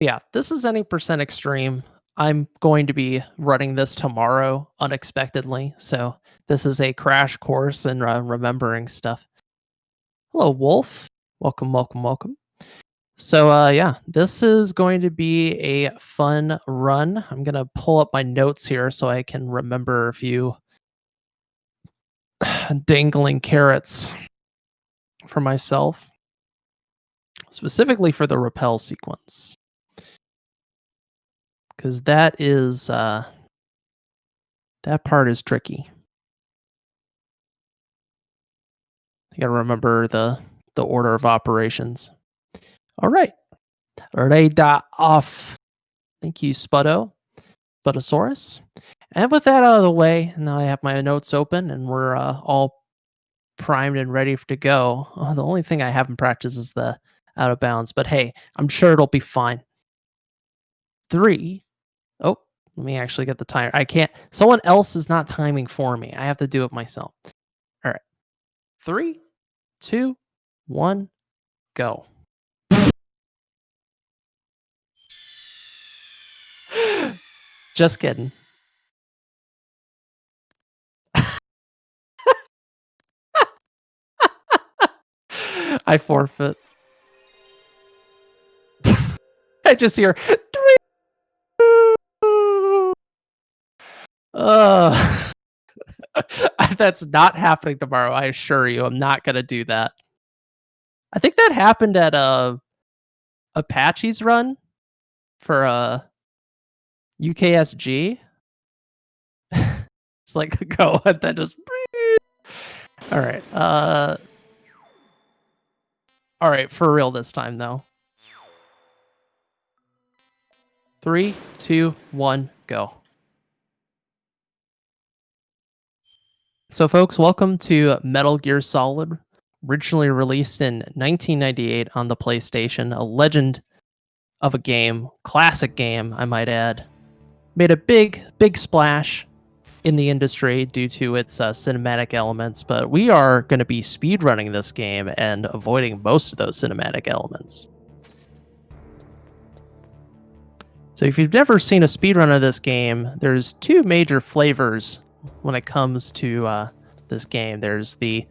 Yeah, this is any percent extreme. I'm going to be running this tomorrow unexpectedly, so this is a crash course in remembering stuff. Hello, Wolf. Welcome, welcome, welcome. So, yeah, this is going to be a fun run. I'm gonna pull up my notes here so I can remember a few dangling carrots for myself, specifically for the rappel sequence, because that part is tricky. You gotta remember the order of operations. All right, radar off. Thank you, Spudosaurus. And with that out of the way, now I have my notes open, and we're all primed and ready to go. The only thing I haven't practiced is the out of bounds, but hey, I'm sure it'll be fine. 3. Oh, let me actually get the timer. I can't. Someone else is not timing for me. I have to do it myself. All right. 3, 2, 1, go. Just kidding. I forfeit. I just hear. That's not happening tomorrow. I assure you, I'm not gonna do that. I think that happened at Apache's run for UKSG. It's like go and then just. All right. All right, for real this time though. 3, 2, 1, go. So, folks, welcome to Metal Gear Solid, originally released in 1998 on the PlayStation, a legend of a game, classic game, I might add. Made a big splash in the industry due to its cinematic elements, but we are going to be speedrunning this game and avoiding most of those cinematic elements. So if you've never seen a speedrun of this game, there's two major flavors when it comes to this game. There's the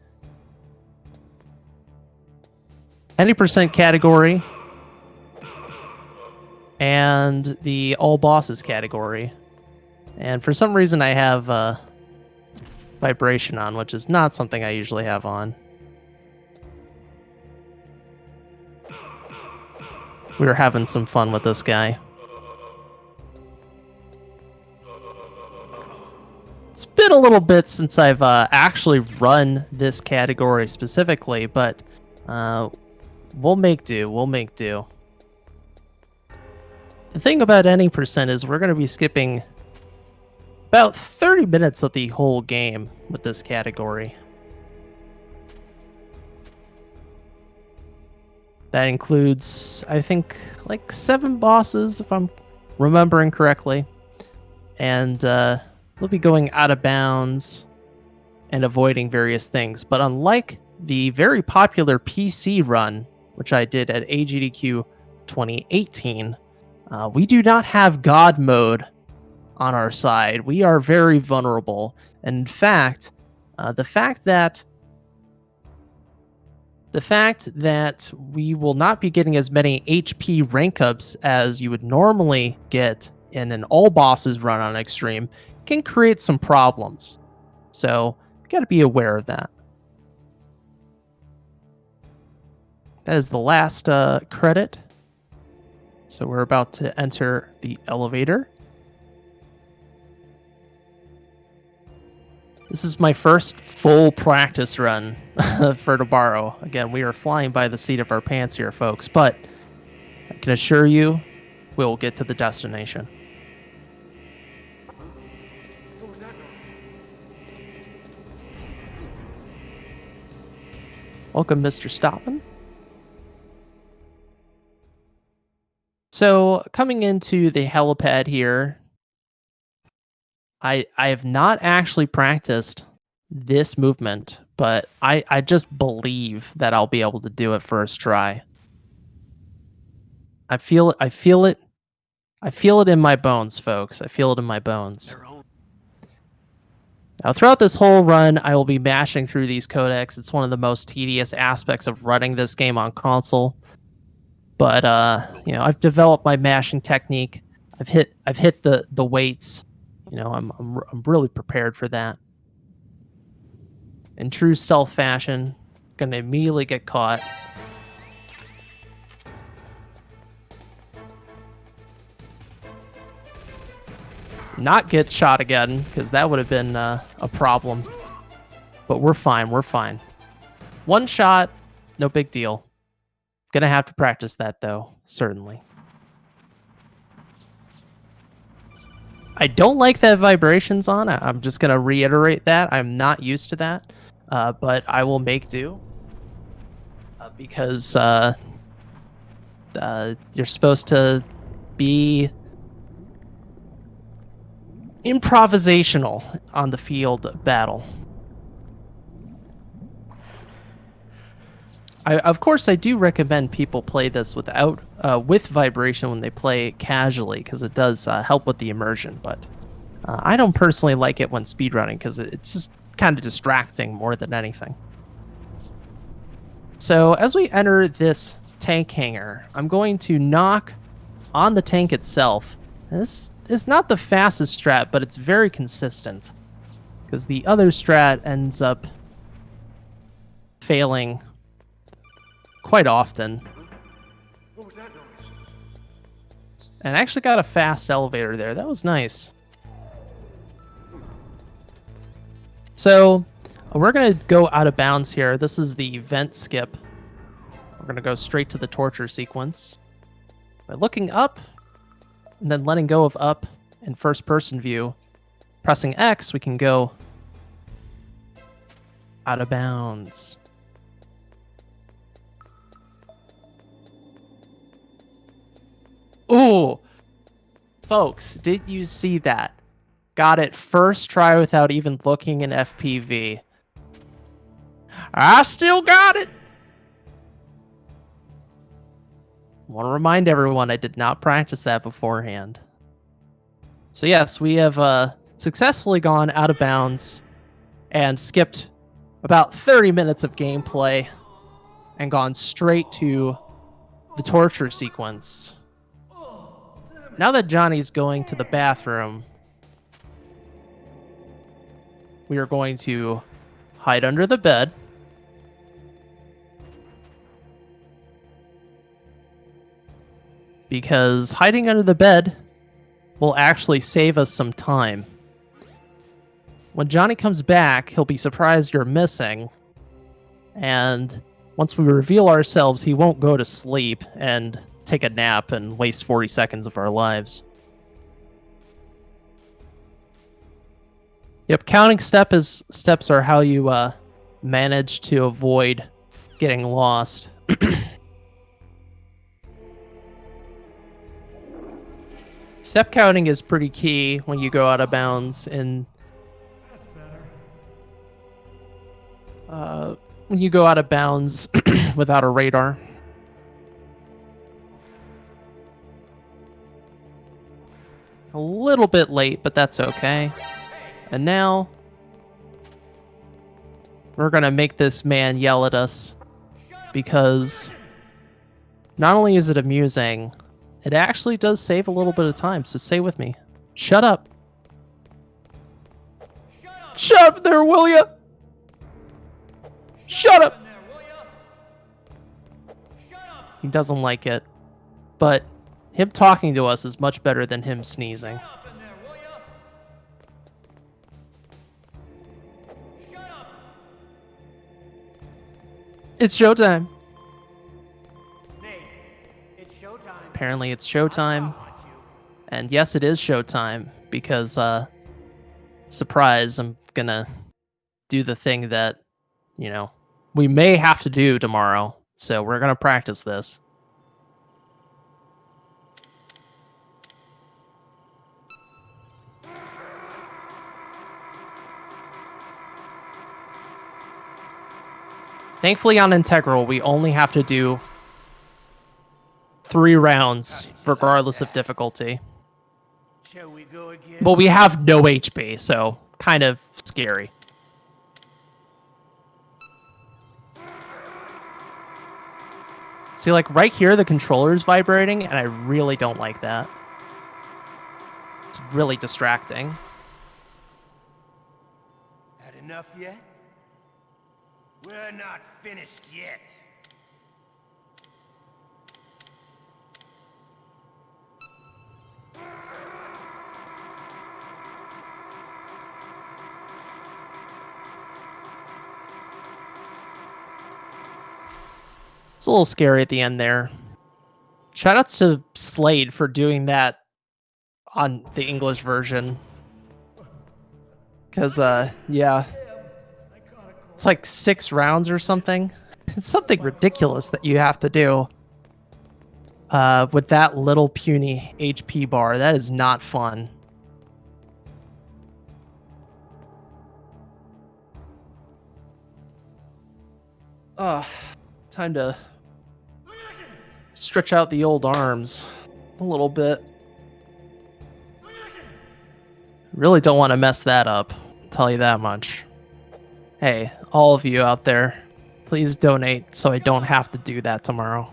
90% category and the all bosses category. And for some reason I have vibration on, which is not something I usually have on. We were having some fun with this guy. It's been a little bit since I've actually run this category specifically, but we'll make do. We'll make do. The thing about any percent is we're going to be skipping about 30 minutes of the whole game with this category. That includes, I think, like 7 bosses, if I'm remembering correctly. And we'll be going out of bounds and avoiding various things. But unlike the very popular PC run, which I did at AGDQ 2018, we do not have God mode on our side. We are very vulnerable. And in fact, the fact that we will not be getting as many HP rank ups as you would normally get in an all bosses run on Extreme can create some problems. So you got to be aware of that. That is the last credit. So we're about to enter the elevator. This is my first full practice run for tomorrow. Again, we are flying by the seat of our pants here, folks, but I can assure you we'll get to the destination. Welcome, Mr. Stopman. So, coming into the helipad here, I have not actually practiced this movement, but I just believe that I'll be able to do it first try. I feel it. I feel it. I feel it in my bones, folks. I feel it in my bones. Now, throughout this whole run, I will be mashing through these codecs. It's one of the most tedious aspects of running this game on console. But you know, I've developed my mashing technique. I've hit the weights. You know, I'm really prepared for that. In true stealth fashion, gonna immediately get caught. Not get shot again, because that would have been a problem. But we're fine, we're fine. One shot, no big deal. Gonna have to practice that, though, certainly. I don't like that vibrations on. I'm just gonna reiterate that. I'm not used to that, but I will make do. Because you're supposed to be improvisational on the field of battle. Of course, I do recommend people play this without with vibration when they play casually, because it does help with the immersion. But I don't personally like it when speedrunning, because it's just kind of distracting more than anything. So as we enter this tank hangar, I'm going to knock on the tank itself. This is not the fastest strat, but it's very consistent, because the other strat ends up failing quite often. And I actually got a fast elevator there. That was nice. So we're going to go out of bounds here. This is the vent skip. We're going to go straight to the torture sequence. By looking up, and then letting go of up in first-person view, pressing X, we can go out of bounds. Ooh! Folks, did you see that? Got it first try without even looking in FPV. I still got it! Want to remind everyone I did not practice that beforehand. So yes, we have successfully gone out of bounds and skipped about 30 minutes of gameplay and gone straight to the torture sequence. Now that Johnny's going to the bathroom, we are going to hide under the bed. Because hiding under the bed will actually save us some time. When Johnny comes back, he'll be surprised you're missing. And once we reveal ourselves, he won't go to sleep and take a nap and waste 40 seconds of our lives. Yep, counting steps are how you manage to avoid getting lost. Step counting is pretty key when you go out of bounds in when you go out of bounds without a radar. A little bit late, but that's okay. And now we're gonna make this man yell at us, because not only is it amusing, it actually does save a little bit of time. So say with me, shut up. Shut up there, will ya? Shut up. He doesn't like it, but him talking to us is much better than him sneezing. It's showtime. Apparently it's showtime. And yes, it is showtime, because surprise, I'm gonna do the thing that, you know, we may have to do tomorrow. So we're gonna practice this. Thankfully on Integral, we only have to do 3 rounds, regardless of difficulty. Shall we go again? But we have no HP, so kind of scary. See, like right here, the controller's vibrating, and I really don't like that. It's really distracting. Had enough yet? We're not finished yet. It's a little scary at the end there. Shoutouts to Slade for doing that on the English version. Because, yeah. It's like 6 rounds or something. It's something ridiculous that you have to do. With that little puny HP bar. That is not fun. Time to stretch out the old arms a little bit. Really don't want to mess that up, I'll tell you that much. Hey, all of you out there, please donate so I don't have to do that tomorrow.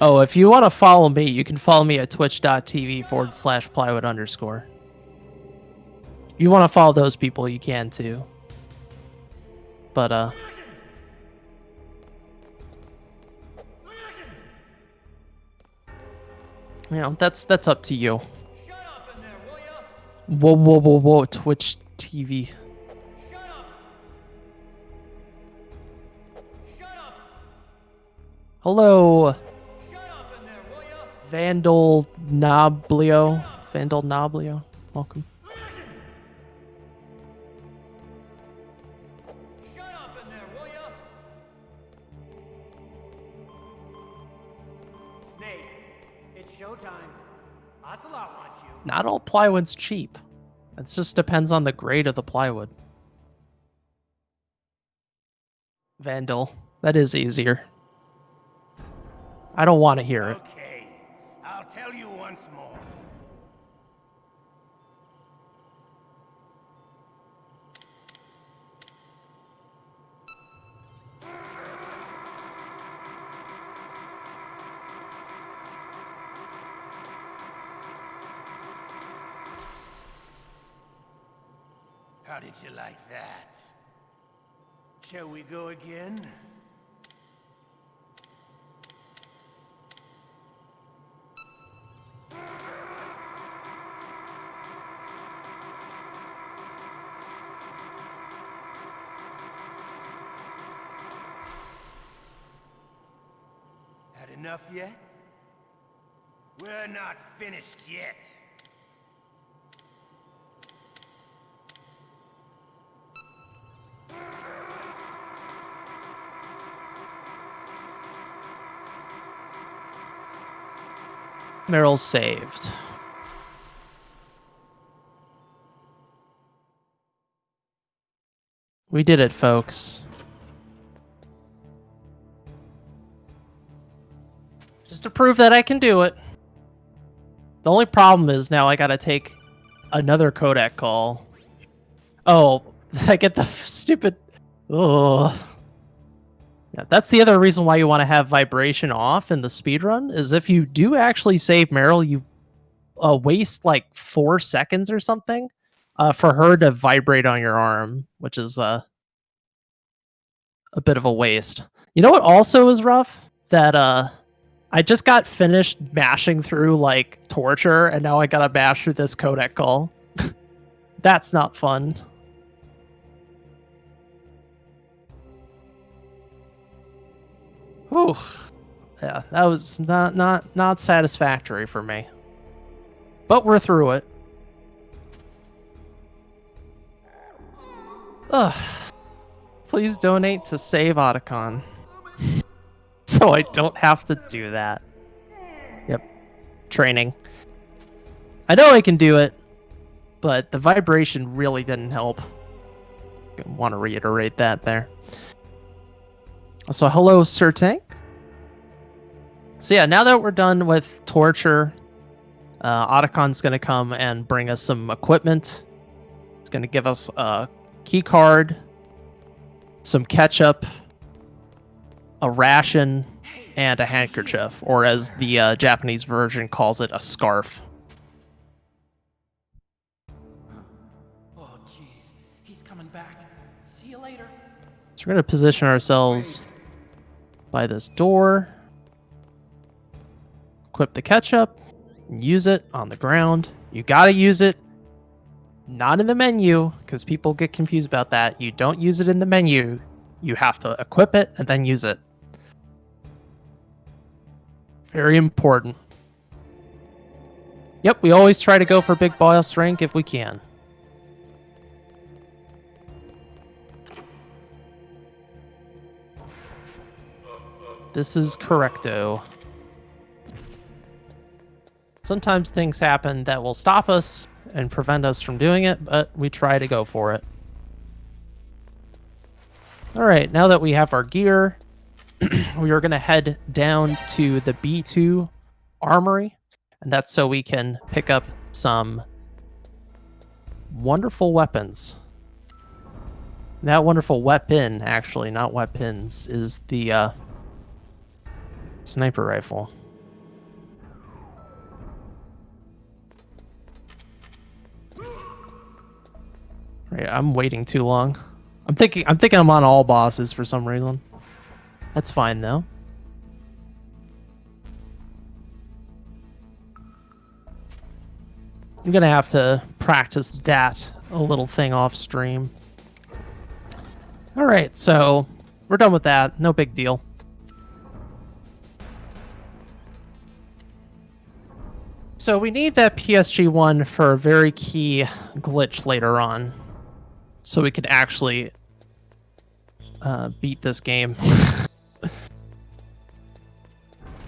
Oh, if you want to follow me, you can follow me at twitch.tv/plywood_. If you want to follow those people, you can too. But, you know, that's up to you. Shut up in there, will ya? Whoa, whoa, whoa, whoa, Twitch TV. Shut up! Shut up! Hello, Shut up in there, will ya? Vandal Noblio. Vandal Noblio, welcome. Shut up in there, will ya? Snake, it's showtime. Ocelot wants you. Not all plywood's cheap. It just depends on the grade of the plywood. Vandal, that is easier. I don't want to hear it. Okay, I'll tell you once more. How did you like that? Shall we go again? Had enough yet? We're not finished yet. Meryl's saved. We did it, folks. Just to prove that I can do it. The only problem is now I gotta take another codec call. Oh, I get the stupid... Ugh. Yeah, that's the other reason why you want to have vibration off in the speedrun, is if you do actually save Meryl, you waste like 4 seconds or something for her to vibrate on your arm, which is a bit of a waste. You know what also is rough? That I just got finished mashing through like torture, and now I gotta mash through this codec call. That's not fun. Whew. Yeah, that was not satisfactory for me. But we're through it. Ugh. Please donate to save Otacon. So I don't have to do that. Yep. Training. I know I can do it, but the vibration really didn't help. I want to reiterate that there. So hello, Sir Tank. So yeah, now that we're done with torture, Otacon's going to come and bring us some equipment. It's going to give us a key card, some ketchup, a ration, and a handkerchief, or as the Japanese version calls it, a scarf. Oh, jeez. He's coming back. See you later. So we're going to position ourselves by this door. Equip the ketchup. Use it on the ground. You got to use it. Not in the menu, because people get confused about that. You don't use it in the menu. You have to equip it and then use it. Very important. Yep, we always try to go for big boss rank if we can. This is correcto. Sometimes things happen that will stop us and prevent us from doing it, but we try to go for it. All right, now that we have our gear, we are going to head down to the B2 armory, and that's so we can pick up some wonderful weapons. That wonderful weapon, actually, not weapons, is the sniper rifle. Right, I'm waiting too long. I'm thinking I'm on all bosses for some reason. That's fine though. I'm gonna have to practice that a little thing off stream. All right, so we're done with that. No big deal. So we need that PSG1 for a very key glitch later on, so we could actually beat this game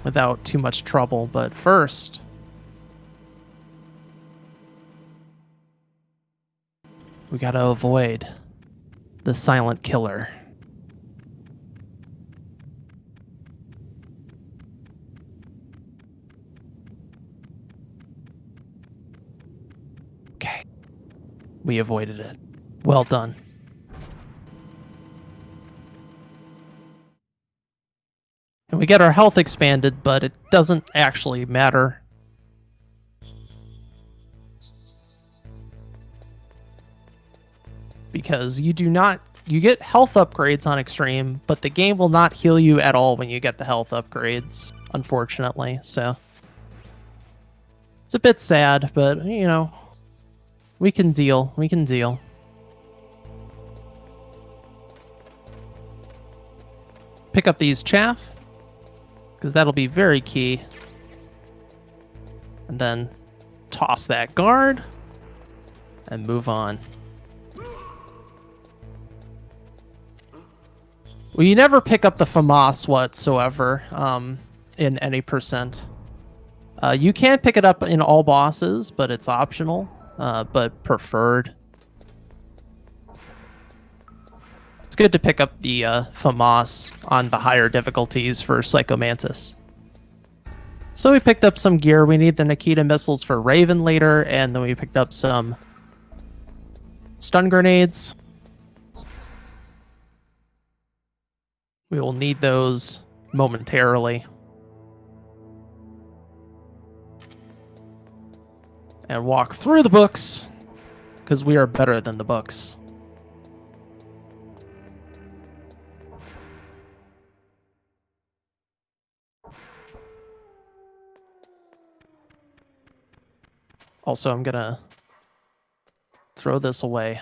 without too much trouble. But first, we gotta avoid the silent killer. Okay, we avoided it. Well done. And we get our health expanded, but it doesn't actually matter. Because you get health upgrades on Extreme, but the game will not heal you at all when you get the health upgrades, unfortunately. So it's a bit sad, but you know, we can deal. We can deal. Pick up these chaff, because that'll be very key. And then toss that guard and move on. Well, you never pick up the FAMAS whatsoever in any percent. You can pick it up in all bosses, but it's optional, but preferred. It's good to pick up the FAMAS on the higher difficulties for Psychomantis. So we picked up some gear. We need the Nikita missiles for Raven later, and then we picked up some stun grenades. We will need those momentarily. And walk through the books, because we are better than the books. Also, I'm gonna throw this away.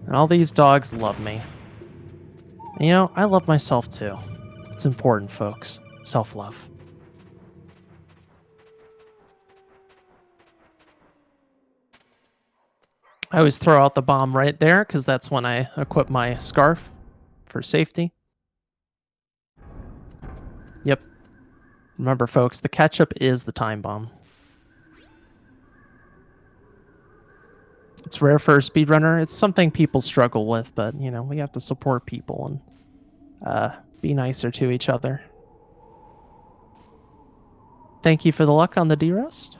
And all these dogs love me. And, you know, I love myself too. It's important, folks. Self-love. I always throw out the bomb right there, because that's when I equip my scarf for safety. Yep. Remember, folks, the ketchup is the time bomb. It's rare for a speedrunner. It's something people struggle with, but, you know, we have to support people and be nicer to each other. Thank you for the luck on the D-Rust.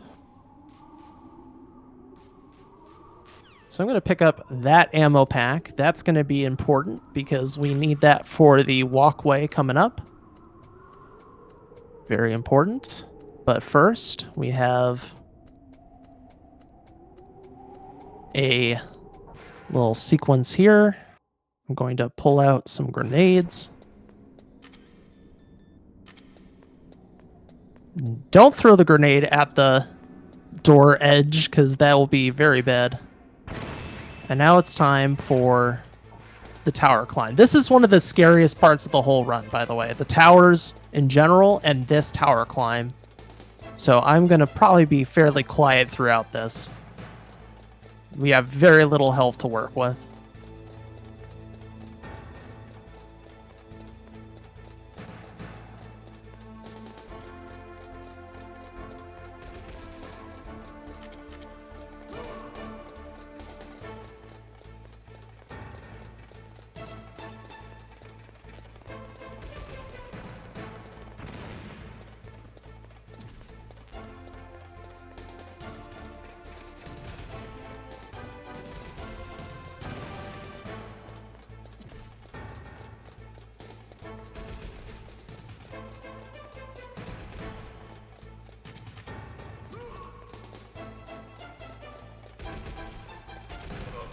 So I'm going to pick up that ammo pack. That's going to be important because we need that for the walkway coming up. Very important. But first, we have a little sequence here. I'm going to pull out some grenades. Don't throw the grenade at the door edge because that will be very bad. And now it's time for the tower climb. This is one of the scariest parts of the whole run, by the way. The towers in general and this tower climb. So I'm going to probably be fairly quiet throughout this. We have very little health to work with.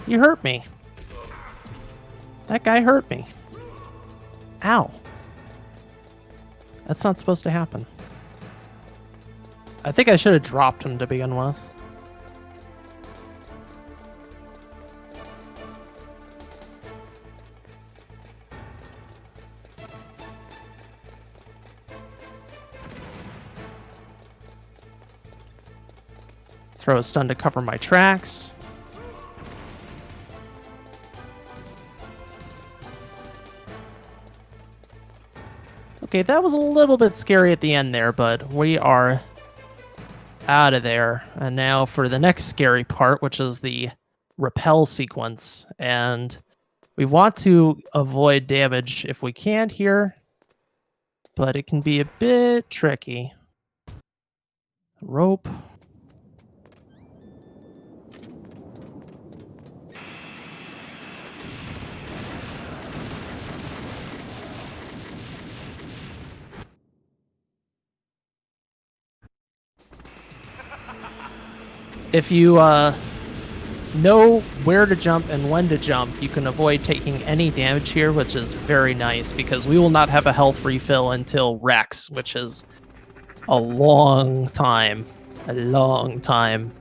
You hurt me. That guy hurt me. Ow. That's not supposed to happen. I think I should have dropped him to begin with. Throw a stun to cover my tracks. Okay, that was a little bit scary at the end there, but we are out of there. And now for the next scary part, which is the rappel sequence. And we want to avoid damage if we can here, but it can be a bit tricky. Rope. If you know where to jump and when to jump, you can avoid taking any damage here, which is very nice because we will not have a health refill until Rex, which is a long time. A long time.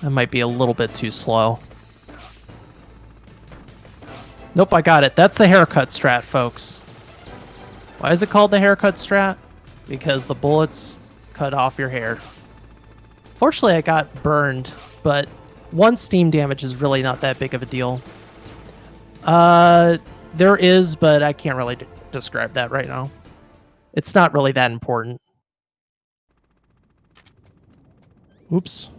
That might be a little bit too slow. Nope, I got it. That's the haircut strat, folks. Why is it called the haircut strat? Because the bullets cut off your hair. Fortunately, I got burned, but one steam damage is really not that big of a deal. There is, but I can't really describe that right now. It's not really that important. Oops.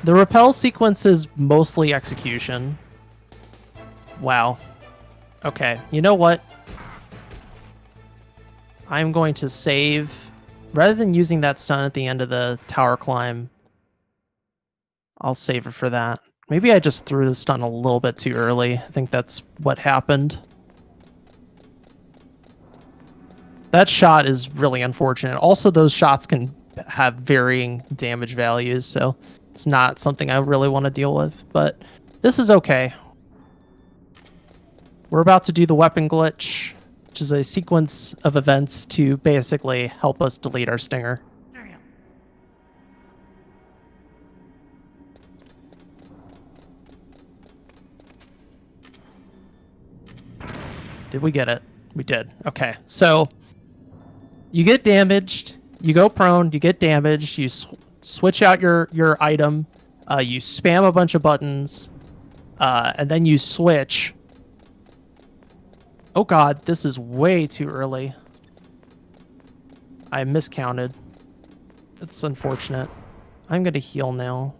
The rappel sequence is mostly execution. Wow. Okay, you know what? I'm going to save. Rather than using that stun at the end of the tower climb, I'll save it for that. Maybe I just threw the stun a little bit too early. I think that's what happened. That shot is really unfortunate. Also, those shots can have varying damage values, so it's not something I really want to deal with, but this is okay. We're about to do the weapon glitch, which is a sequence of events to basically help us delete our stinger. Damn. Did we get it? We did. Okay. So you get damaged, you go prone, you get damaged, you switch out your item, you spam a bunch of buttons, and then you switch. Oh god, this is way too early. I miscounted. It's unfortunate. I'm going to heal now.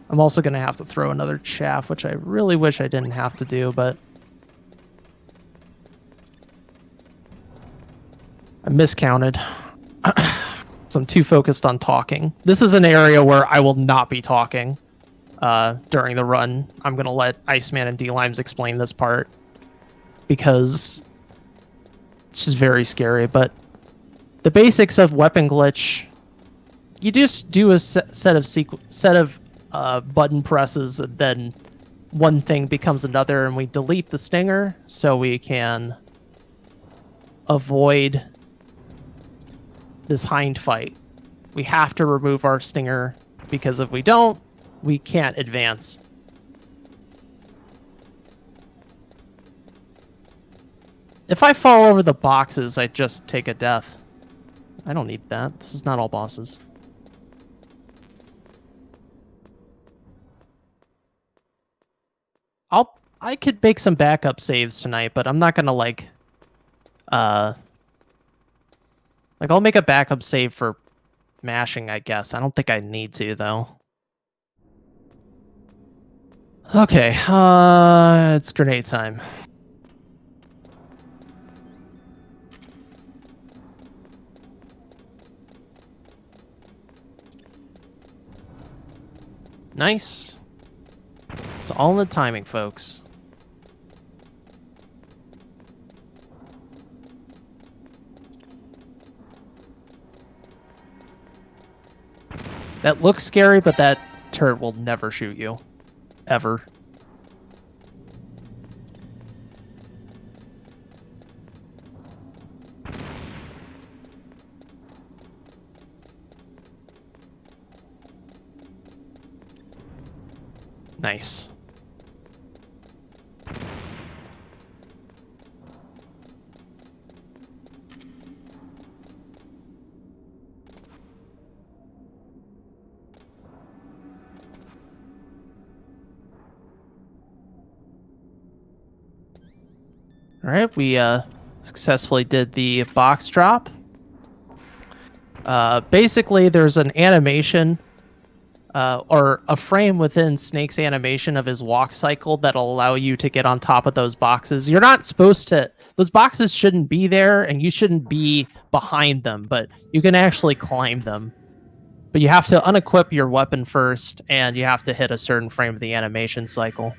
I'm also going to have to throw another chaff, which I really wish I didn't have to do, but I miscounted. So I'm too focused on talking. This is an area where I will not be talking during the run. I'm going to let Iceman and D-Limes explain this part because it's just very scary, but the basics of weapon glitch, you just do a set of button presses, and then one thing becomes another, and we delete the stinger so we can avoid this hind fight. We have to remove our stinger because if we don't, we can't advance. If I fall over the boxes, I just take a death. I don't need that. This is not all bosses. I could make some backup saves tonight, but I'm not gonna like I'll make a backup save for mashing, I guess. I don't think I need to though. Okay, it's grenade time. Nice. It's all in the timing, folks. That looks scary, but that turret will never shoot you. Ever. Nice. All right, we successfully did the box drop. Basically, there's an animation or a frame within Snake's animation of his walk cycle that'll allow you to get on top of those boxes. You're not supposed to... Those boxes shouldn't be there, and you shouldn't be behind them, but you can actually climb them. But you have to unequip your weapon first, and you have to hit a certain frame of the animation cycle.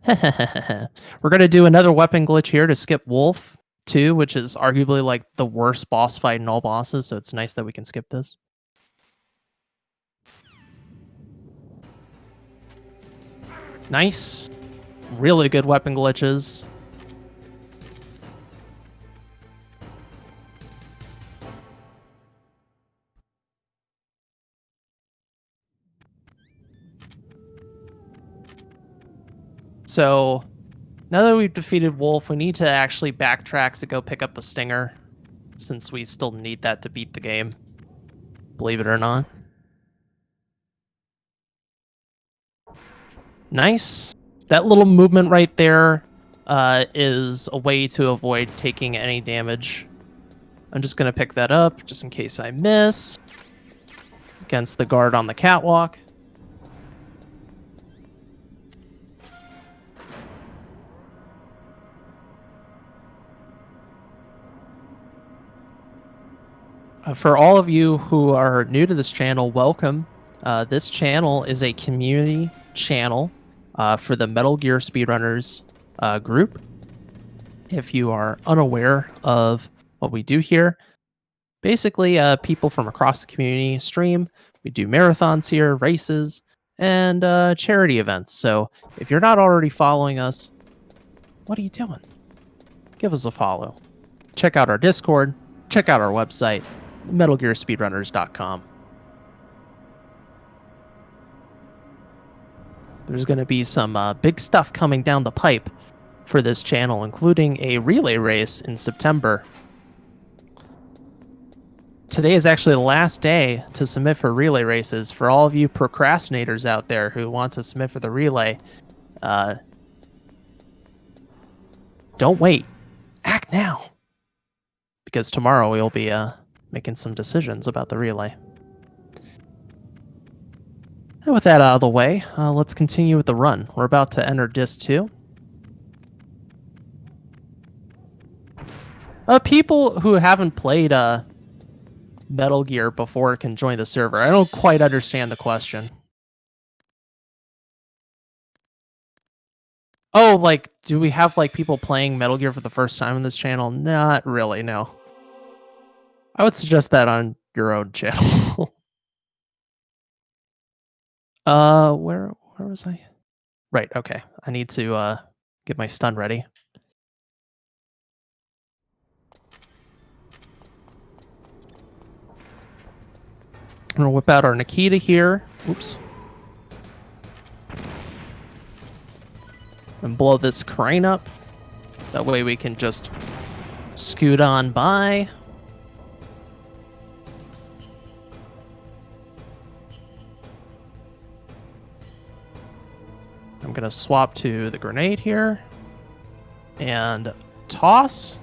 We're going to do another weapon glitch here to skip Wolf 2, which is arguably like the worst boss fight in all bosses, so it's nice that we can skip this. Nice. Really good weapon glitches. So, now that we've defeated Wolf, we need to actually backtrack to go pick up the Stinger, since we still need that to beat the game. Believe it or not. Nice. That little movement right there is a way to avoid taking any damage. I'm just going to pick that up, just in case I miss. Against the guard on the catwalk. For all of you who are new to this channel, welcome. This channel is a community channel for the Metal Gear Speedrunners group. If you are unaware of what we do here, basically people from across the community stream. We do marathons here, races, and charity events. So if you're not already following us, what are you doing? Give us a follow. Check out our Discord. Check out our website, MetalGearSpeedrunners.com. There's going to be some big stuff coming down the pipe for this channel, including a relay race in September. Today is actually the last day to submit for relay races. For all of you procrastinators out there who want to submit for the relay, don't wait. Act now. Because tomorrow we'll be making some decisions about the relay. And with that out of the way, let's continue with the run. We're about to enter Disc 2. People who haven't played Metal Gear before can join the server. I don't quite understand the question. Oh, like, do we have like people playing Metal Gear for the first time on this channel? Not really, no. I would suggest that on your own channel. Where was I? Right, okay. I need to get my stun ready. I'm gonna whip out our Nikita here. Oops. And blow this crane up. That way we can just scoot on by. I'm gonna swap to the grenade here. And toss.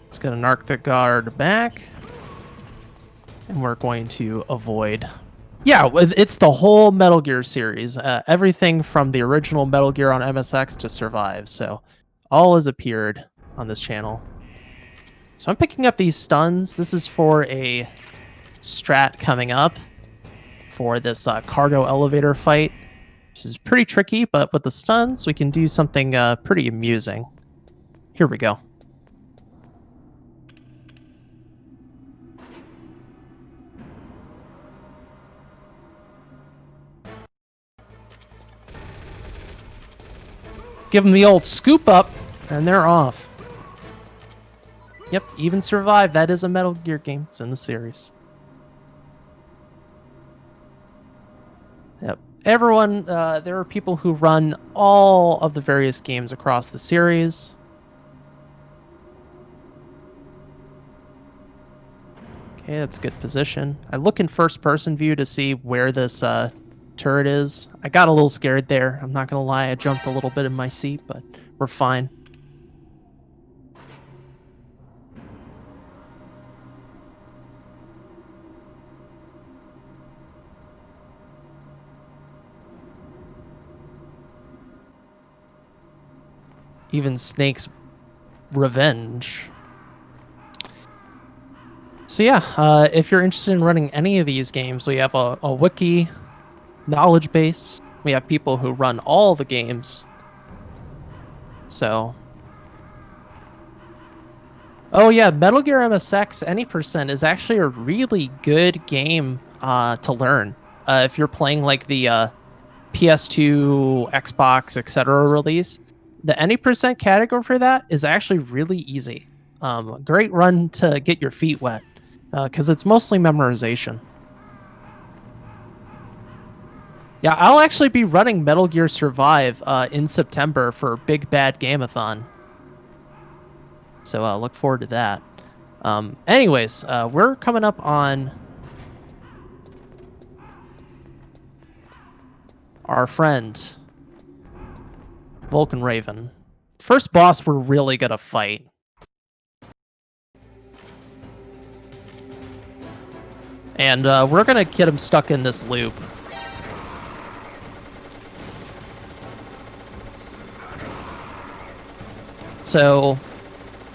It's gonna narc the guard back. And we're going to avoid... Yeah, it's the whole Metal Gear series. Everything from the original Metal Gear on MSX to Survive. So all has appeared on this channel. So I'm picking up these stuns. This is for a strat coming up for this cargo elevator fight, which is pretty tricky, but with the stuns, we can do something pretty amusing. Here we go. Give them the old scoop up, and they're off. Yep, even Survive. That is a Metal Gear game. It's in the series. Yep. Everyone, there are people who run all of the various games across the series. Okay, that's a good position. I look in first-person view to see where this turret is. I got a little scared there. I'm not gonna lie. I jumped a little bit in my seat, but we're fine. Even Snake's revenge. So yeah, if you're interested in running any of these games, we have a wiki knowledge base. We have people who run all the games. So... Oh yeah, Metal Gear MSX any percent is actually a really good game to learn. If you're playing like the PS2, Xbox, etc. release, the any percent category for that is actually really easy. Great run to get your feet wet, because it's mostly memorization. Yeah, I'll actually be running Metal Gear Survive in September for Big Bad Game-a-thon. So look forward to that. Anyways, we're coming up on our friend Vulcan Raven. First boss we're really gonna fight. And we're gonna get him stuck in this loop. So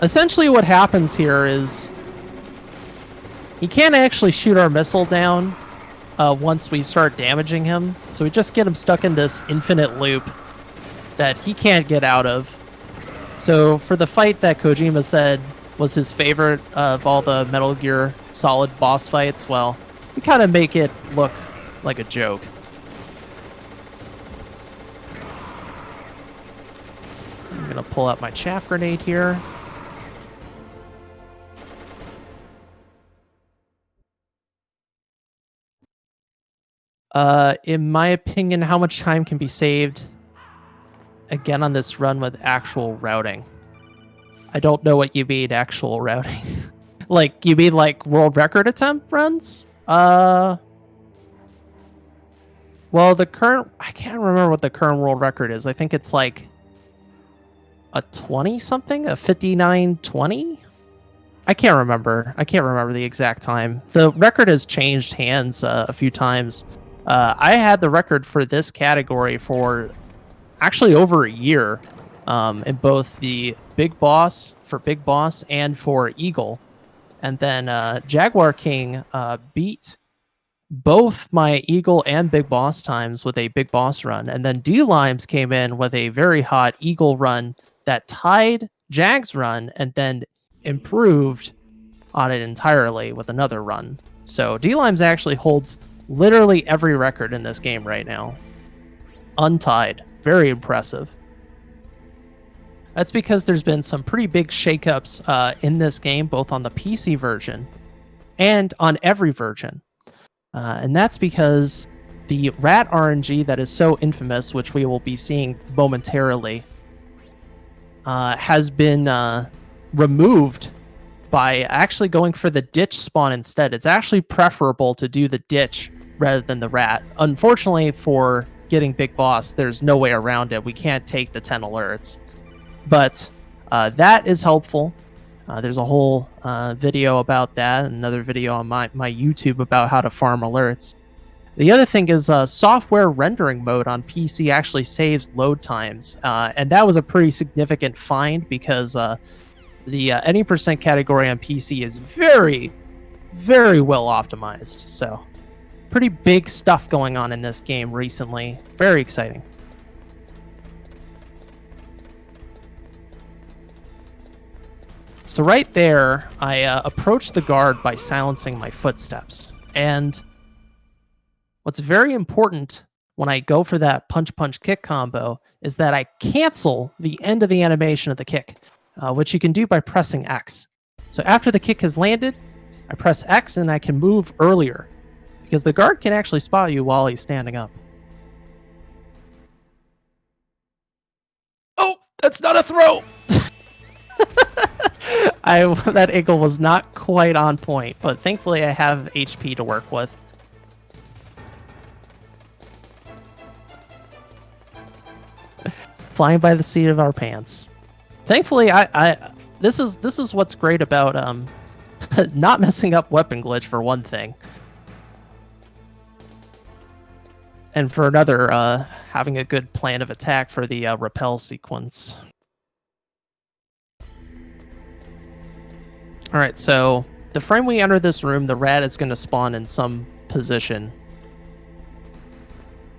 essentially what happens here is he can't actually shoot our missile down once we start damaging him. So we just get him stuck in this infinite loop that he can't get out of. So for the fight that Kojima said was his favorite of all the Metal Gear Solid boss fights, well, we kind of make it look like a joke. I'm gonna pull out my chaff grenade here. In my opinion, how much time can be saved again on this run with actual routing? I don't know what you mean actual routing. Like, you mean like world record attempt runs? Well, the current, I can't remember what the current world record is. I think it's like a 20 something, a 59:20. I can't remember. I can't remember the exact time. The record has changed hands a few times. I had the record for this category for actually over a year, in both the Big Boss and for Eagle. And then Jaguar King beat both my Eagle and Big Boss times with a Big Boss run. And then D-Limes came in with a very hot Eagle run that tied Jag's run and then improved on it entirely with another run. So D-Limes actually holds literally every record in this game right now. Untied. Very impressive. That's because there's been some pretty big shakeups in this game, both on the PC version and on every version. And that's because the rat RNG that is so infamous, which we will be seeing momentarily, has been removed by actually going for the ditch spawn instead. It's actually preferable to do the ditch rather than the rat. Unfortunately for getting Big Boss, there's no way around it. We can't take the 10 alerts. But that is helpful. There's a whole video about that, another video on my YouTube about how to farm alerts. The other thing is software rendering mode on PC actually saves load times. And that was a pretty significant find because the any percent category on PC is very, very well optimized. So pretty big stuff going on in this game recently. Very exciting. So right there, I approached the guard by silencing my footsteps. And what's very important when I go for that punch-punch-kick combo is that I cancel the end of the animation of the kick, which you can do by pressing X. So after the kick has landed, I press X and I can move earlier, because the guard can actually spot you while he's standing up. Oh, that's not a throw! That angle was not quite on point, but thankfully I have HP to work with. Flying by the seat of our pants. Thankfully, this is what's great about not messing up weapon glitch for one thing, and for another, having a good plan of attack for the repel sequence. All right, so the frame we enter this room, the rat is going to spawn in some position.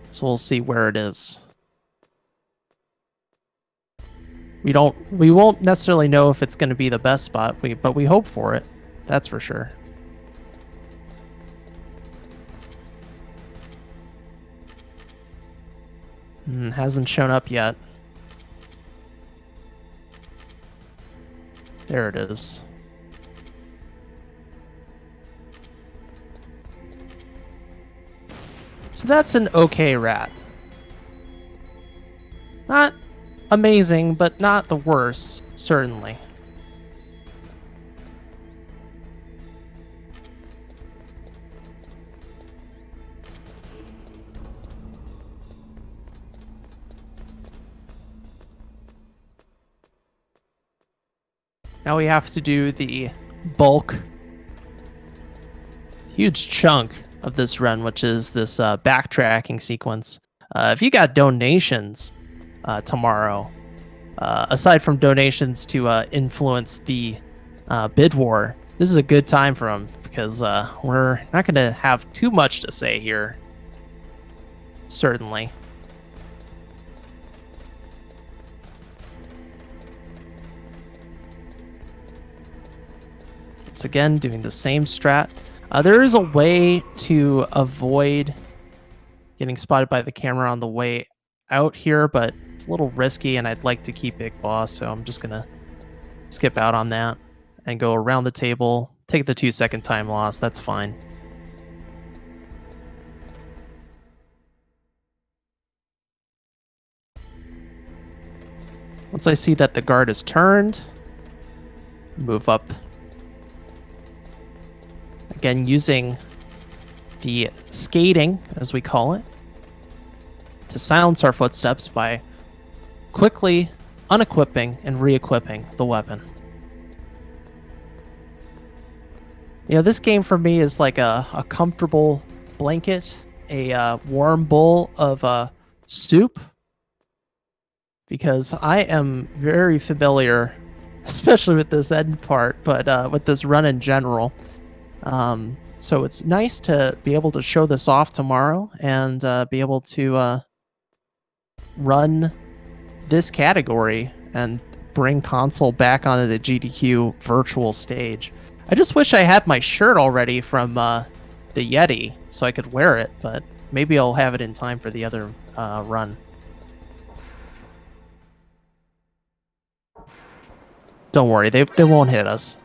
So we'll see where it is. We won't necessarily know if it's going to be the best spot, but we hope for it. That's for sure. Hasn't shown up yet. There it is. So that's an okay rat. Not amazing, but not the worst, certainly. Now we have to do the bulk, huge chunk of this run, which is this backtracking sequence. If you got donations tomorrow, aside from donations to influence the bid war, this is a good time for them, because we're not going to have too much to say here, certainly. Once again, doing the same strat. There is a way to avoid getting spotted by the camera on the way out here, but it's a little risky, and I'd like to keep Big Boss, so I'm just going to skip out on that and go around the table, take the 2-second time loss. That's fine. Once I see that the guard is turned, move up. Again, using the skating, as we call it, to silence our footsteps by quickly unequipping and re-equipping the weapon. You know, this game for me is like a comfortable blanket, a warm bowl of soup, because I am very familiar, especially with this end part, but with this run in general. So it's nice to be able to show this off tomorrow and be able to run this category and bring console back onto the GDQ virtual stage. I just wish I had my shirt already from the Yeti so I could wear it, but maybe I'll have it in time for the other run. Don't worry, they won't hit us.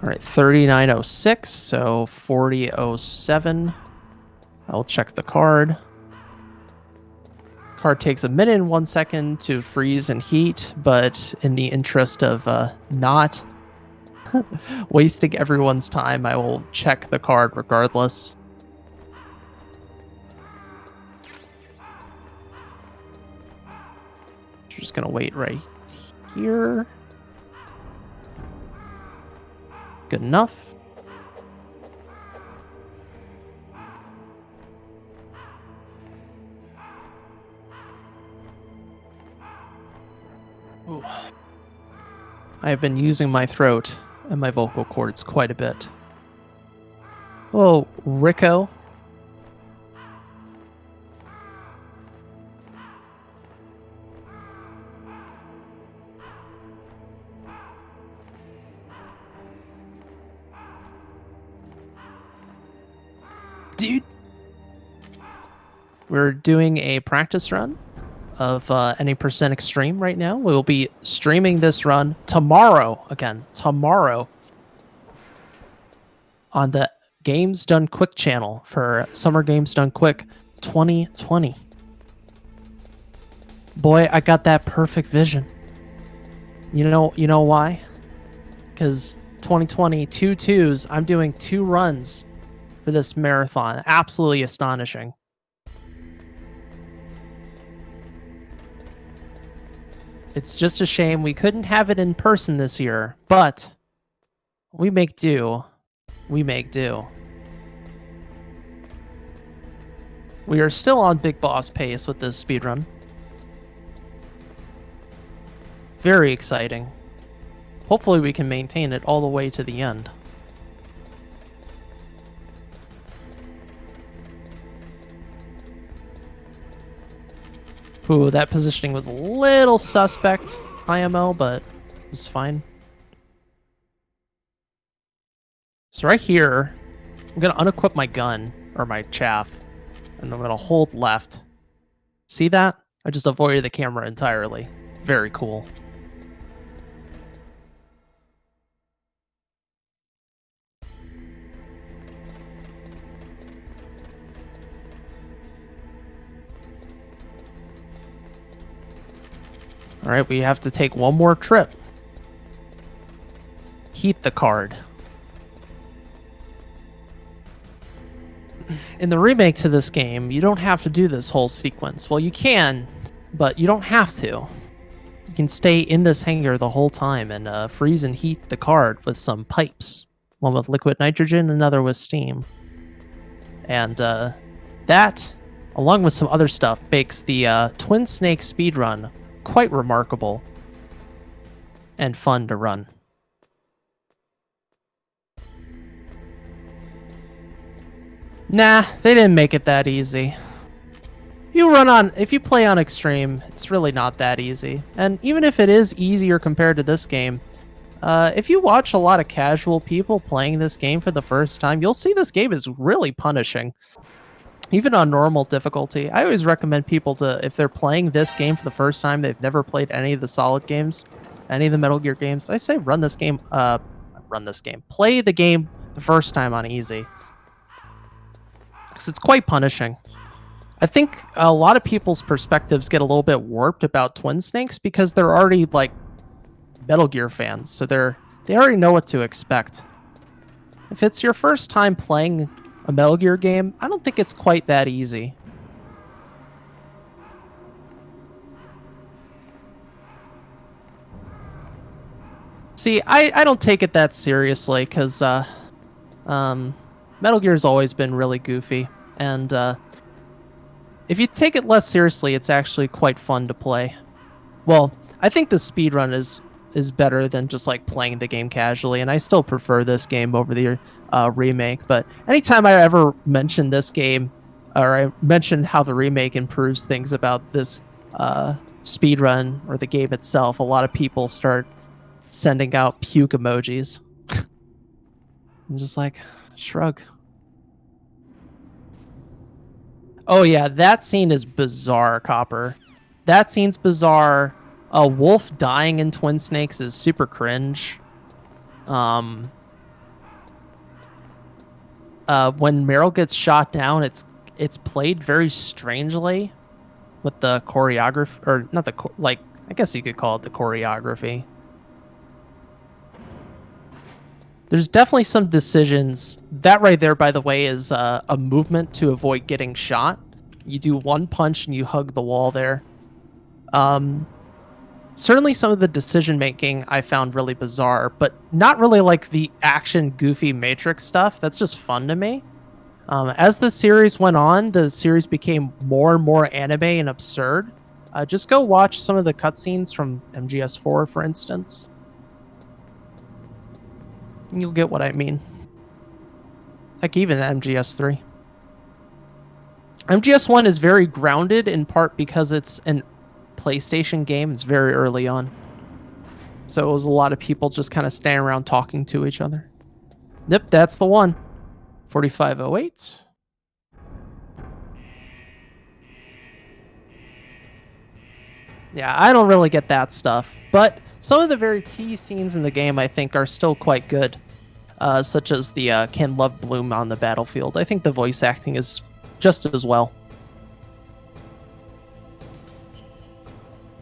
All right, 3906, so 4007. I'll check the card. Card takes a minute and 1 second to freeze and heat, but in the interest of not wasting everyone's time, I will check the card regardless. Just gonna wait right here. Good enough. Ooh. I have been using my throat and my vocal cords quite a bit. Oh, Rico. Dude. We're doing a practice run of any percent extreme right now. We will be streaming this run tomorrow, tomorrow, on the Games Done Quick channel for Summer Games Done Quick 2020. Boy, I got that perfect vision. You know why? Because 2020, 2 2s, I'm doing 2 runs for this marathon. Absolutely astonishing. It's just a shame we couldn't have it in person this year, but we make do. We make do. We are still on Big Boss pace with this speedrun. Very exciting. Hopefully we can maintain it all the way to the end. Ooh, that positioning was a little suspect, IMO, but it was fine. So right here, I'm going to unequip my gun, or my chaff, and I'm going to hold left. See that? I just avoided the camera entirely. Very cool. All right, we have to take one more trip. Keep the card. In the remake to this game, you don't have to do this whole sequence. Well, you can, but you don't have to. You can stay in this hangar the whole time and freeze and heat the card with some pipes. One with liquid nitrogen, another with steam. And that, along with some other stuff, makes the Twin Snake speedrun quite remarkable and fun to run. Nah, they didn't make it that easy. If you play on Extreme, it's really not that easy. And even if it is easier compared to this game, if you watch a lot of casual people playing this game for the first time, you'll see this game is really punishing. Even on normal difficulty. I always recommend people to, if they're playing this game for the first time, they've never played any of the Solid games, any of the Metal Gear games, I say play the game the first time on easy. Because it's quite punishing. I think a lot of people's perspectives get a little bit warped about Twin Snakes because they're already like Metal Gear fans, so they already know what to expect. If it's your first time playing a Metal Gear game, I don't think it's quite that easy. See, I don't take it that seriously because Metal Gear's always been really goofy, and if you take it less seriously, it's actually quite fun to play. Well, I think the speedrun is better than just like playing the game casually, and I still prefer this game over the remake. But anytime I ever mention this game, or I mention how the remake improves things about this speedrun or the game itself, a lot of people start sending out puke emojis. I'm just like, shrug. Oh yeah, that scene is bizarre, Copper. That scene's bizarre. Wolf dying in Twin Snakes is super cringe. When Meryl gets shot down, it's played very strangely with the choreography, or not the like. I guess you could call it the choreography. There's definitely some decisions. That right there, by the way, is a movement to avoid getting shot. You do one punch and you hug the wall there. Certainly some of the decision making I found really bizarre, but not really like the action goofy Matrix stuff. That's just fun to me. As the series went on, the series became more and more anime and absurd. Just go watch some of the cutscenes from MGS4, for instance. You'll get what I mean. Heck, even MGS3. MGS1 is very grounded in part because it's an PlayStation game. It's very early on. So it was a lot of people just kind of standing around talking to each other. Yep, that's the one. 4508. Yeah, I don't really get that stuff. But some of the very key scenes in the game, I think, are still quite good. Such as the Ken Love Bloom on the battlefield. I think the voice acting is just as well.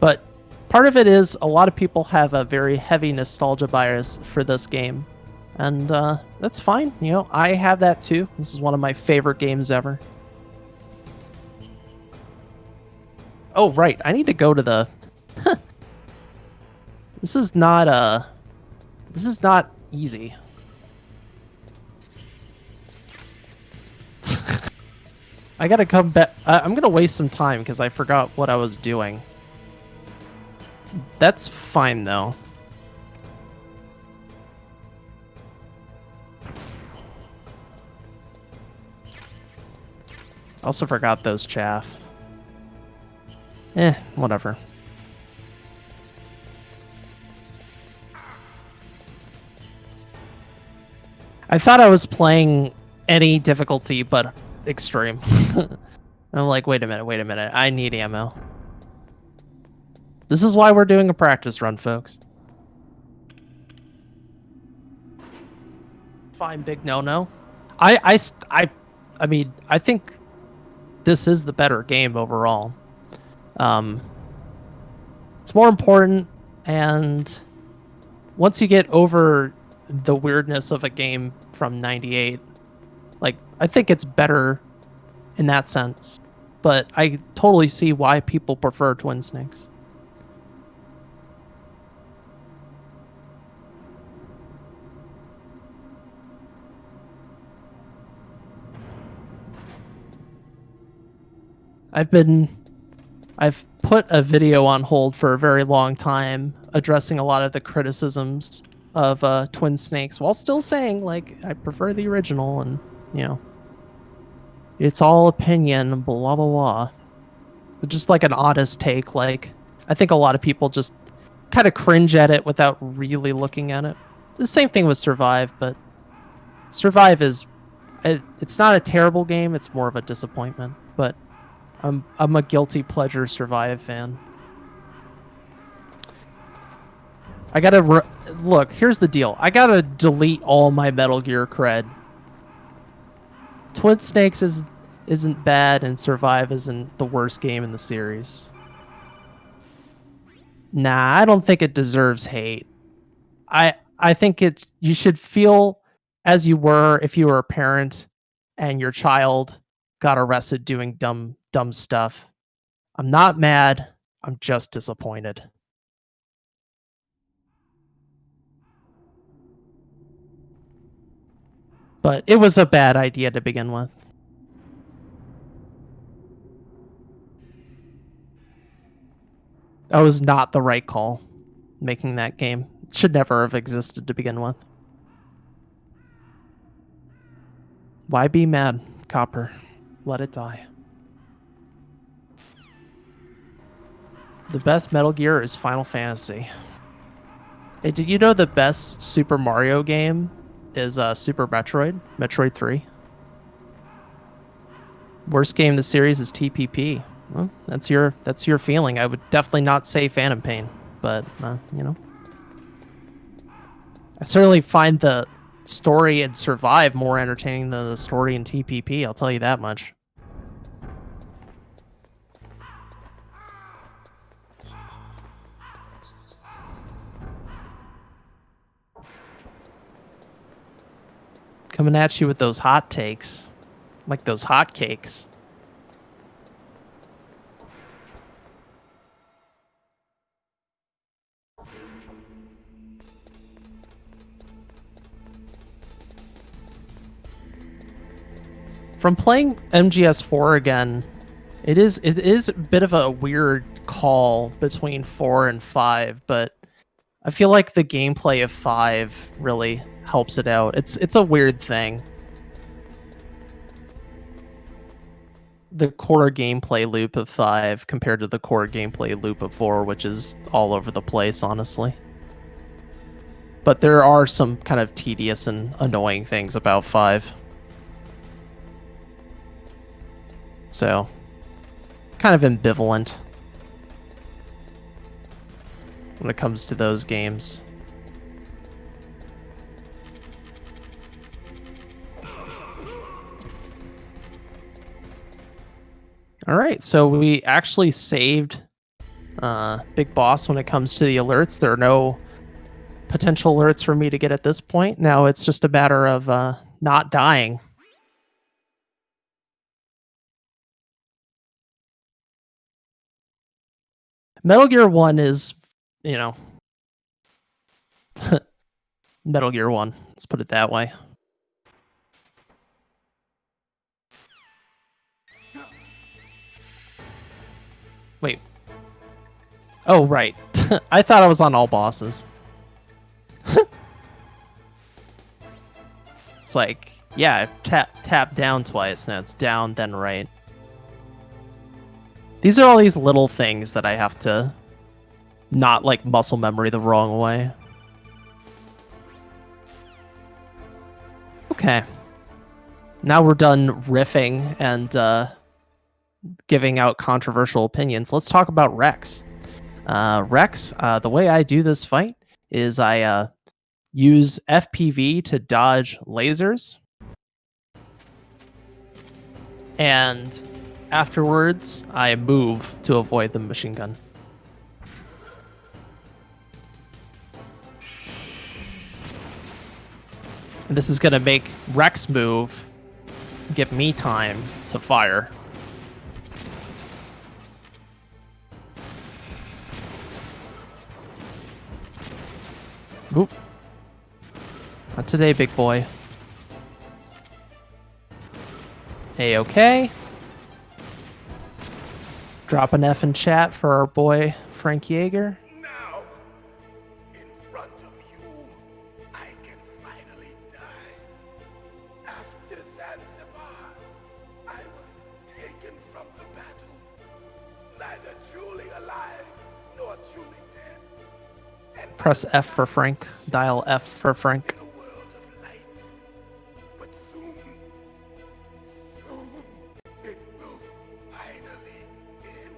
But part of it is a lot of people have a very heavy nostalgia bias for this game. And that's fine. You know, I have that too. This is one of my favorite games ever. Oh, right. I need to go to the... This is not easy. I gotta come back. I'm gonna waste some time because I forgot what I was doing. That's fine, though. Also forgot those chaff. Whatever. I thought I was playing any difficulty but extreme. I'm like, wait a minute. I need ammo. This is why we're doing a practice run, folks. Fine, big no-no. I mean, I think this is the better game overall. It's more important, and once you get over the weirdness of a game from '98, like, I think it's better in that sense. But I totally see why people prefer Twin Snakes. I've put a video on hold for a very long time addressing a lot of the criticisms of Twin Snakes while still saying, like, I prefer the original, and, you know, it's all opinion, blah, blah, blah. But just like an honest take, like, I think a lot of people just kind of cringe at it without really looking at it. The same thing with Survive, but Survive is, it's not a terrible game, it's more of a disappointment, but I'm a guilty pleasure Survive fan. I gotta look, here's the deal. I gotta delete all my Metal Gear cred. Twin Snakes is isn't bad and Survive isn't the worst game in the series. Nah, I don't think it deserves hate. I think you should feel as you were if you were a parent and your child got arrested doing dumb stuff. I'm not mad. I'm just disappointed. But it was a bad idea to begin with. That was not the right call, making that game. It should never have existed to begin with. Why be mad, Copper? Let it die. The best Metal Gear is Final Fantasy. Hey, did you know the best Super Mario game is Super Metroid? Metroid 3? Worst game in the series is TPP. Well, that's your feeling. I would definitely not say Phantom Pain, but you know, I certainly find the story in Survive more entertaining than the story in TPP. I'll tell you that much. Coming at you with those hot takes, like those hot cakes. From playing MGS4 again, it is a bit of a weird call between 4 and 5, but I feel like the gameplay of 5 really helps it out. It's a weird thing. The core gameplay loop of 5 compared to the core gameplay loop of 4, which is all over the place, honestly. But there are some kind of tedious and annoying things about 5. So, kind of ambivalent when it comes to those games. All right, so we actually saved Big Boss when it comes to the alerts. There are no potential alerts for me to get at this point. Now it's just a matter of not dying. Metal Gear 1 is, you know, Metal Gear 1. Let's put it that way. Wait. Oh, right. I thought I was on all bosses. It's like, yeah, tap down twice. Now it's down, then right. These are all these little things that I have to not like muscle memory the wrong way. Okay. Now we're done riffing and giving out controversial opinions. Let's talk about Rex. Rex, the way I do this fight is I use FPV to dodge lasers. And afterwards, I move to avoid the machine gun. And this is going to make Rex move, give me time to fire. Oop. Not today, big boy. A-okay. Drop an F in chat for our boy, Frank Yeager. Now, in front of you, I can finally die. After Zanzibar, I was taken from the battle, neither truly alive nor truly dead. And Press F for Frank. Dial F for Frank. in a world of light. But soon, it will finally end.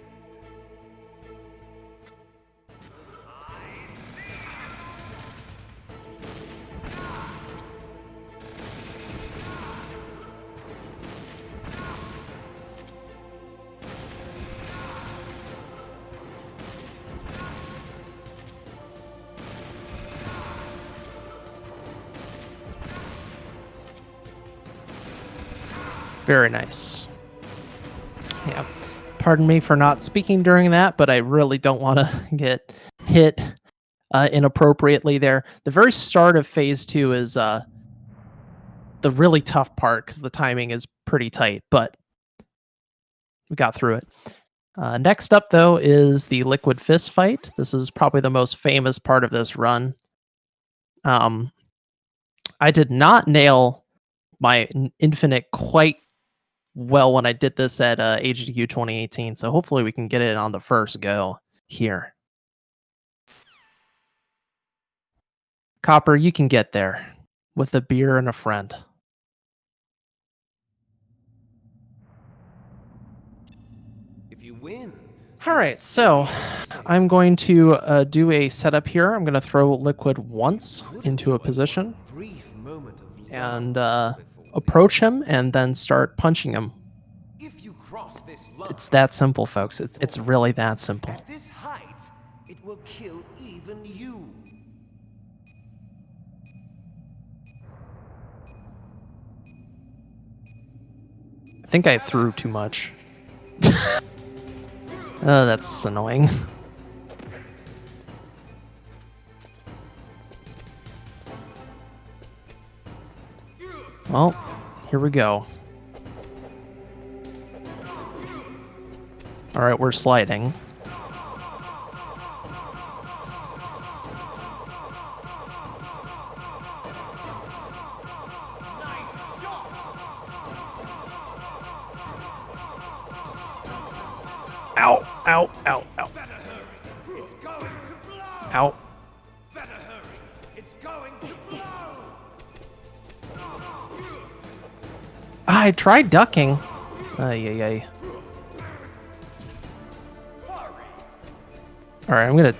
Very nice. Yeah. Pardon me for not speaking during that, but I really don't want to get hit inappropriately there. The very start of phase 2 is the really tough part because the timing is pretty tight, but we got through it. Next up, though, is the Liquid Fist fight. This is probably the most famous part of this run. I did not nail my infinite quite well when I did this at HDQ 2018, so hopefully we can get it on the first go here. Copper, you can get there with a beer and a friend. If you win. All right, so I'm going to do a setup here. I'm going to throw Liquid once into a position and approach him and then start punching him. If you cross this line, It's that simple, folks. It's really that simple. at this height, it will kill even you. I think I threw too much. Oh, that's annoying. Well, here we go. All right, we're sliding. Ow, ow, ow, ow. Better hurry. It's going to blow. Ow. Better hurry. It's going to blow. I tried ducking. Ay, ay, ay. All right, I'm gonna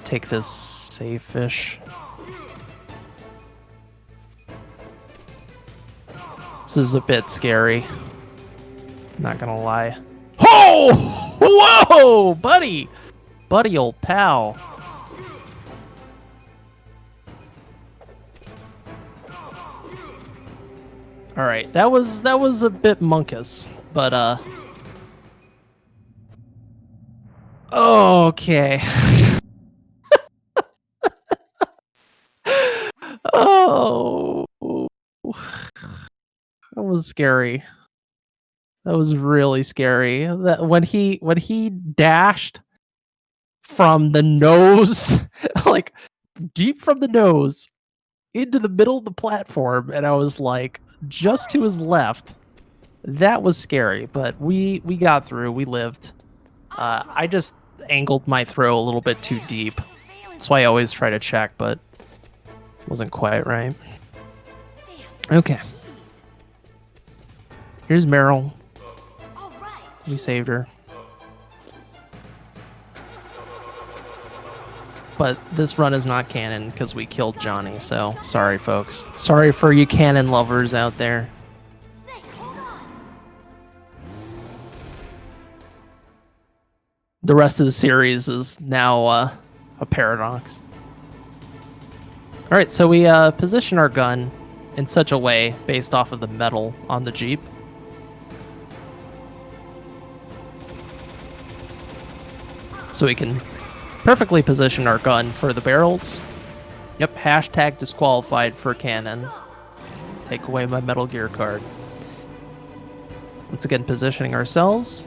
take this safe-ish. This is a bit scary. Not gonna lie. Oh! Whoa, buddy! Buddy, old pal. All right, that was a bit monkus, but okay. Oh, that was scary. That was really scary. That when he dashed from the nose, like deep from the nose into the middle of the platform, and I was like just to his left. That was scary, but we got through. We lived. I just angled my throw a little bit too deep. That's why I always try to check, but wasn't quite right. Okay. Here's Meryl. We saved her. But this run is not canon because we killed Johnny, so sorry, folks. Sorry for you canon lovers out there. The rest of the series is now a paradox. All right, so we position our gun in such a way based off of the metal on the Jeep. So we can perfectly position our gun for the barrels. Yep, hashtag disqualified for cannon. Take away my Metal Gear card. Once again, positioning ourselves.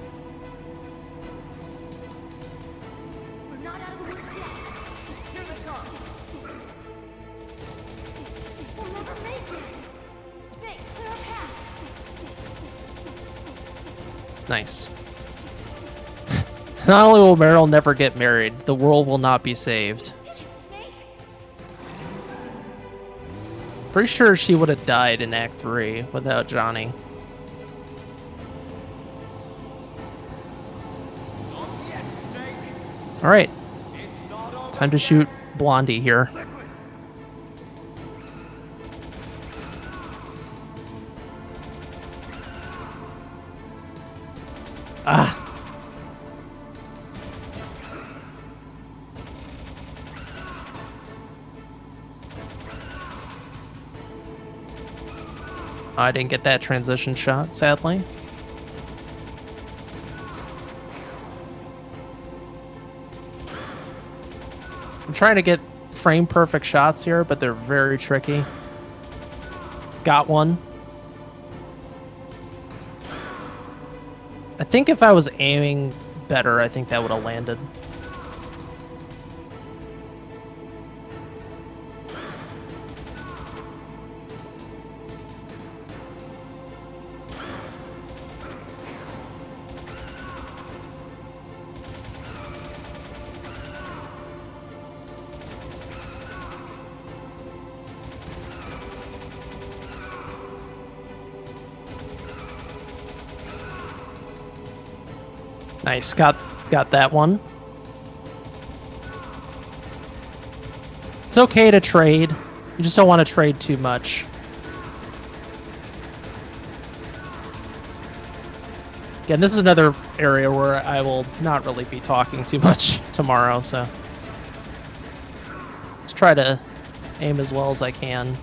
We're not out of the woods yet. Here they come. We'll never make it. Snake, clear a path. Nice. Not only will Meryl never get married, the world will not be saved. Did it, Snake? Pretty sure she would have died in Act 3 without Johnny. Alright. Time to shoot Blondie here. Ah. I didn't get that transition shot, sadly. I'm trying to get frame perfect shots here, but they're very tricky. Got one. I think if I was aiming better, I think that would have landed. Nice, got that one. It's okay to trade. You just don't want to trade too much. Again, this is another area where I will not really be talking too much tomorrow, so let's try to aim as well as I can.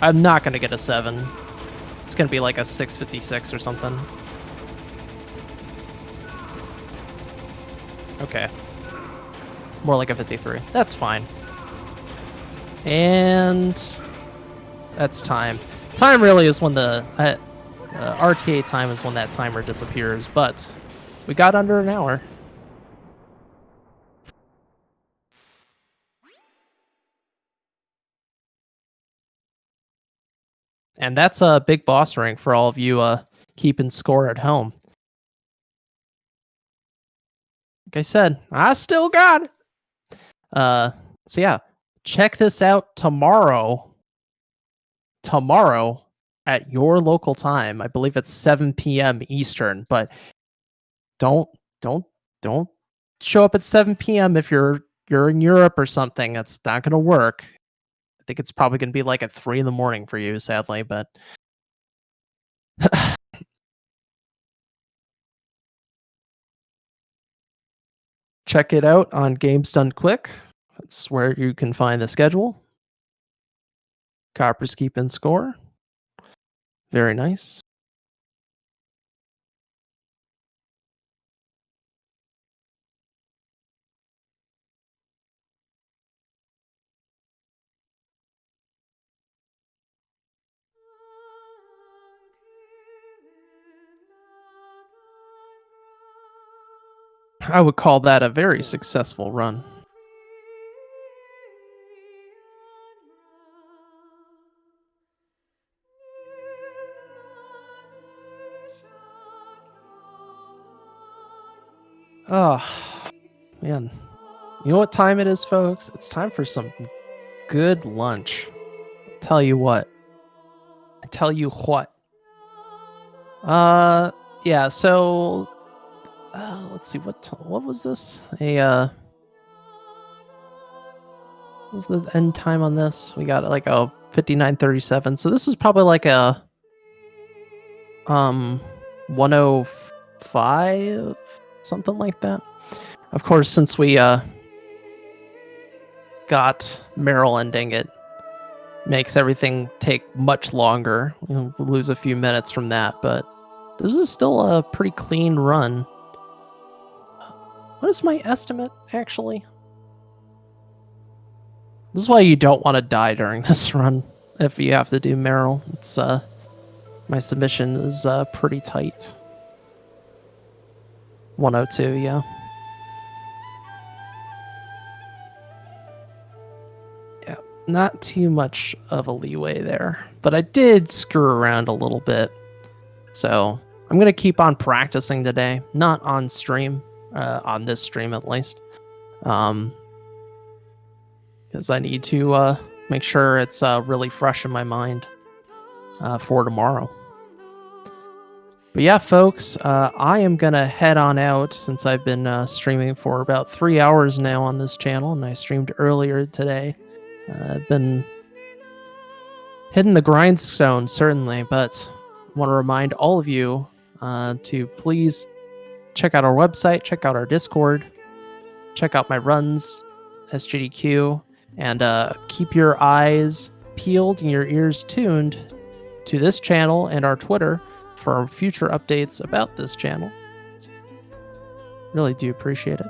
I'm not going to get a 7. It's going to be like a 656 or something. Okay. More like a 53. That's fine. And that's time. Time really is when the RTA time is when that timer disappears, but we got under an hour. And that's a big boss rank for all of you keeping score at home. Like I said, I still got it. So yeah, check this out tomorrow. Tomorrow at your local time. I believe it's 7 p.m. Eastern, but don't show up at 7 p.m. if you're in Europe or something. That's not gonna work. I think it's probably gonna be like at 3 in the morning for you, sadly, but check it out on Games Done Quick. That's where you can find the schedule. Coppers keep in score. Very nice. I would call that a very successful run. Oh, man. You know what time it is, folks? It's time for some good lunch. Tell you what. I tell you what. Yeah, so let's see what was this? What was the end time on this? We got like a 59:37. So this is probably like a 105, something like that. Of course, since we got Meryl ending, it makes everything take much longer. We'll lose a few minutes from that, but this is still a pretty clean run. What is my estimate, actually? This is why you don't want to die during this run if you have to do Meryl. It's my submission is pretty tight. 102, yeah. Yeah, not too much of a leeway there, but I did screw around a little bit. So I'm going to keep on practicing today, not on stream, on this stream at least. Because I need to make sure it's really fresh in my mind for tomorrow. But yeah, folks, I am going to head on out since I've been streaming for about 3 hours now on this channel, and I streamed earlier today. I've been hitting the grindstone, certainly, but I want to remind all of you to please check out our website, check out our Discord, check out my runs, SGDQ, and keep your eyes peeled and your ears tuned to this channel and our Twitter for future updates about this channel. Really do appreciate it.